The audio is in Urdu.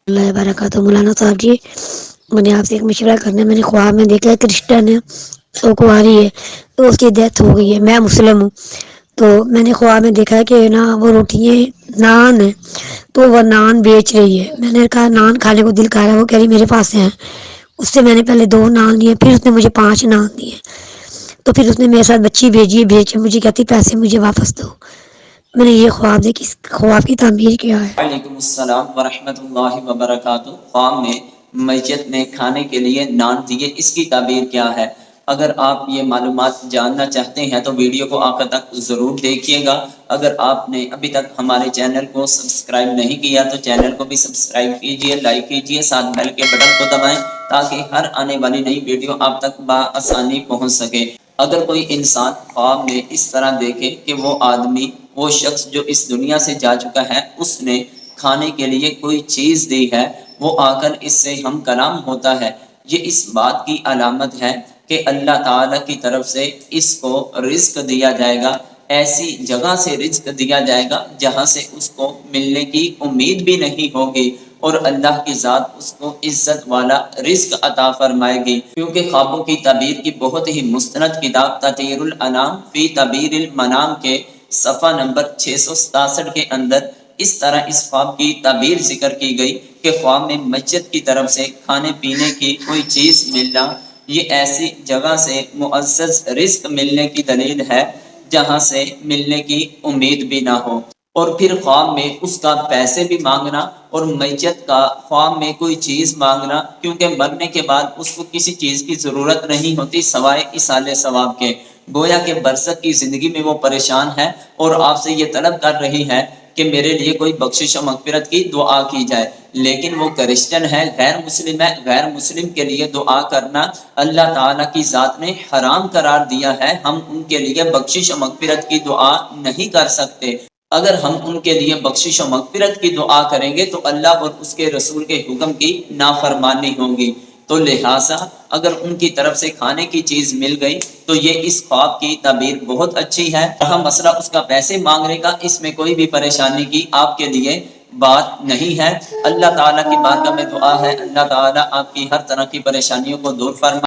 اللہ وبرکاتہ۔ مولانا صاحب جی، مجھے آپ سے ایک مشورہ کرنا ہے۔ میں نے خواب میں دیکھا ہے کرسچن ہے، سو کواری ہے، تو اس کی ڈیتھ ہو گئی ہے، میں مسلم ہوں، تو میں نے خواب میں دیکھا ہے کہ نا وہ روٹیاں نان ہے، تو وہ نان بیچ رہی ہے۔ میں نے کہا نان کھانے کو دل کر رہا ہے، وہ کہہ رہی میرے پاس ہیں۔ اس سے میں نے پہلے 2 نان لیے، پھر اس نے مجھے 5 نان دیے، تو پھر اس نے میرے ساتھ بچی بھیجی، بھیج کے مجھے کہتی پیسے مجھے واپس دو۔ میں نے یہ خواب دیکھی، اس خواب کی تعبیر کیا ہے؟ وعلیکم السلام ورحمۃ اللہ وبرکاتہ۔ خواب میں میت نے کھانے کے لیے نان دیے، اس کی تعبیر کیا ہے؟ اگر آپ یہ معلومات جاننا چاہتے ہیں تو ویڈیو کو آخر تک ضرور دیکھیے گا۔ اگر آپ نے ابھی تک ہمارے چینل کو سبسکرائب نہیں کیا تو چینل کو بھی سبسکرائب کیجئے، لائک کیجئے، ساتھ بیل کے بٹن کو دبائیں تاکہ ہر آنے والی نئی ویڈیو آپ تک بآسانی پہنچ سکے۔ اگر کوئی انسان خواب میں اس طرح دیکھے کہ وہ آدمی، وہ شخص جو اس دنیا سے جا چکا ہے، اس نے کھانے کے لیے کوئی چیز دی ہے، وہ آ کر اس سے ہم کلام ہوتا ہے، یہ اس بات کی علامت ہے کہ اللہ تعالیٰ کی طرف سے اس کو رزق دیا جائے گا، ایسی جگہ سے رزق دیا جائے گا جہاں سے اس کو ملنے کی امید بھی نہیں ہوگی، اور اللہ کی ذات اس کو عزت والا رزق عطا فرمائے گی۔ کیونکہ خوابوں کی تعبیر کی بہت ہی مستند کتاب تطہیر الانام فی تعبیر المنام کے صفحہ نمبر 667 کے اندر اس طرح اس خواب کی تعبیر ذکر کی گئی کہ خواب میں مسجد کی طرف سے کھانے پینے کی کوئی چیز ملنا، یہ ایسی جگہ سے معزز رزق ملنے کی دلیل ہے جہاں سے ملنے کی امید بھی نہ ہو۔ اور پھر خواب میں اس کا پیسے بھی مانگنا، اور میت کا خواب میں کوئی چیز مانگنا، کیونکہ مرنے کے بعد اس کو کسی چیز کی ضرورت نہیں ہوتی سوائے ایصال ثواب کے۔ گویا کہ برزخ کی زندگی میں وہ پریشان ہے اور آپ سے یہ طلب کر رہی ہے کہ میرے لیے کوئی بخشش و مغفرت کی دعا کی جائے، لیکن وہ کرسچن ہے، غیر مسلم ہے۔ غیر مسلم کے لیے دعا کرنا اللہ تعالیٰ کی ذات نے حرام قرار دیا ہے، ہم ان کے لیے بخشش و مغفرت کی دعا نہیں کر سکتے۔ اگر ہم ان کے لیے بخشش و مغفرت کی دعا کریں گے تو اللہ اور اس کے رسول کے حکم کی نافرمانی ہوگی، تو لہٰذا اگر ان کی طرف سے کھانے کی چیز مل گئی تو یہ اس خواب کی تعبیر بہت اچھی ہے۔ رہا مسئلہ اس کا پیسے مانگنے کا، اس میں کوئی بھی پریشانی کی آپ کے لیے بات نہیں ہے۔ اللہ تعالیٰ کی بارگاہ میں دعا ہے اللہ تعالیٰ آپ کی ہر طرح کی پریشانیوں کو دور فرمائے۔